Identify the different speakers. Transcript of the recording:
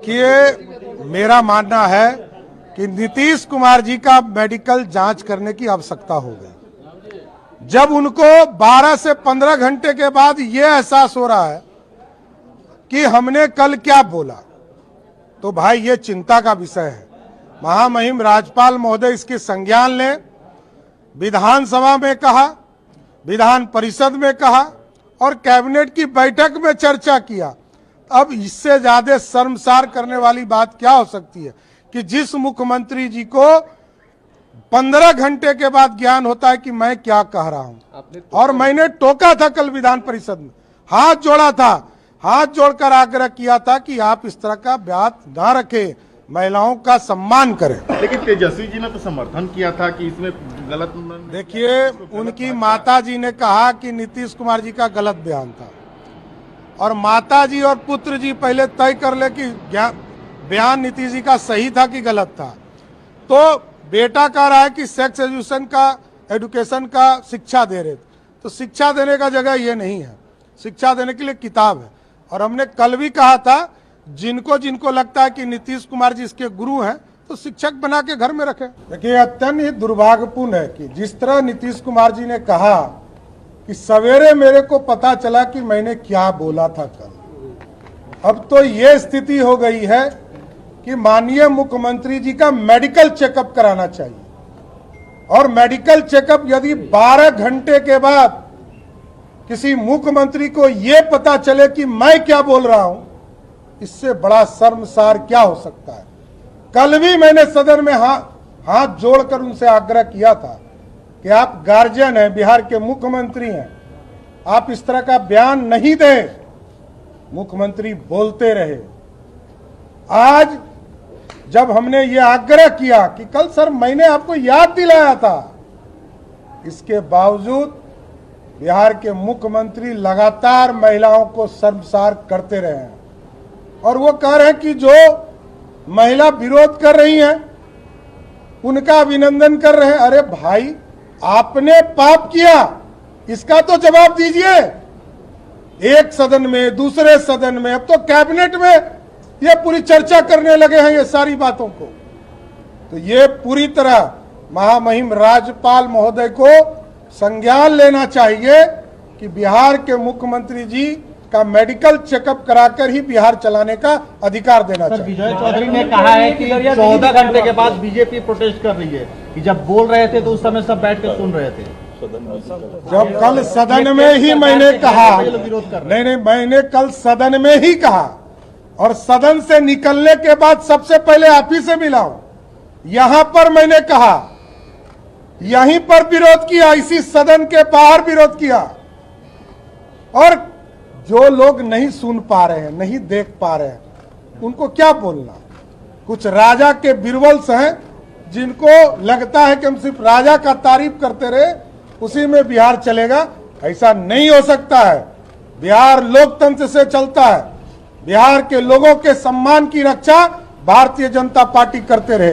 Speaker 1: कि मेरा मानना है कि नीतीश कुमार जी का मेडिकल जांच करने की आवश्यकता हो गई। जब उनको 12 से 15 घंटे के बाद ये एहसास हो रहा है कि हमने कल क्या बोला, तो भाई ये चिंता का विषय है। महामहिम राज्यपाल महोदय इसकी संज्ञान लें। विधानसभा में कहा, विधान परिषद में कहा और कैबिनेट की बैठक में चर्चा किया। अब इससे ज्यादा शर्मसार करने वाली बात क्या हो सकती है कि जिस मुख्यमंत्री जी को 15 घंटे के बाद ज्ञान होता है कि मैं क्या कह रहा हूं। और मैंने टोका था कल विधान परिषद में, हाथ जोड़ा था, हाथ जोड़कर आग्रह किया था कि आप इस तरह का बात ना रखें, महिलाओं का सम्मान करें।
Speaker 2: लेकिन तेजस्वी जी ने तो समर्थन किया था कि इसमें गलत।
Speaker 1: देखिए, उनकी माता जी ने कहा कि नीतीश कुमार जी का गलत बयान था, और माता जी और पुत्र जी पहले तय कर ले कि बयान नीतीश जी का सही था कि गलत था। तो बेटा कह रहा है कि सेक्स एजुकेशन का शिक्षा दे रहे थे, तो शिक्षा देने का जगह ये नहीं है, शिक्षा देने के लिए किताब है। और हमने कल भी कहा था, जिनको जिनको लगता है कि नीतीश कुमार जी इसके गुरु हैं तो शिक्षक बना के घर में रखें। देखिए, अत्यंत दुर्भाग्यपूर्ण है कि जिस तरह नीतीश कुमार जी ने कहा कि सवेरे मेरे को पता चला कि मैंने क्या बोला था कल, अब तो ये स्थिति हो गई है कि माननीय मुख्यमंत्री जी का मेडिकल चेकअप कराना चाहिए। और मेडिकल चेकअप यदि 12 घंटे के बाद किसी मुख्यमंत्री को ये पता चले कि मैं क्या बोल रहा हूं, इससे बड़ा शर्मसार क्या हो सकता है। कल भी मैंने सदन में हाथ जोड़कर उनसे आग्रह किया था कि आप गार्जियन हैं, बिहार के मुख्यमंत्री हैं, आप इस तरह का बयान नहीं दें। मुख्यमंत्री बोलते रहे। आज जब हमने ये आग्रह किया कि कल सर मैंने आपको याद दिलाया था, इसके बावजूद बिहार के मुख्यमंत्री लगातार महिलाओं को शर्मसार करते रहे हैं। और वो कह रहे हैं कि जो महिला विरोध कर रही हैं उनका अभिनंदन कर रहे हैं। अरे भाई, आपने पाप किया, इसका तो जवाब दीजिए। एक सदन में, दूसरे सदन में, अब तो कैबिनेट में ये पूरी चर्चा करने लगे हैं ये सारी बातों को। तो ये पूरी तरह महामहिम राज्यपाल महोदय को संज्ञान लेना चाहिए कि बिहार के मुख्यमंत्री जी का मेडिकल चेकअप कराकर ही बिहार चलाने का अधिकार देना चाहिए।
Speaker 3: विजय चौधरी ने कहा है कि 14 घंटे के बाद बीजेपी प्रोटेस्ट कर रही है कि जब बोल रहे थे तो उस समय सब बैठ कर सुन रहे थे।
Speaker 1: जब कल सदन में ही मैंने कहा, नहीं, मैंने कल सदन में ही कहा, और सदन से निकलने के बाद सबसे पहले आप ही से मिला हूं। यहां पर मैंने कहा, यहीं पर विरोध किया, इसी सदन के बाहर विरोध किया। और जो लोग नहीं सुन पा रहे हैं, नहीं देख पा रहे हैं, उनको क्या बोलना। कुछ राजा के बिरबल्स हैं जिनको लगता है कि हम सिर्फ राजा का तारीफ करते रहे, उसी में बिहार चलेगा। ऐसा नहीं हो सकता है। बिहार लोकतंत्र से चलता है। बिहार के लोगों के सम्मान की रक्षा भारतीय जनता पार्टी करते रहे।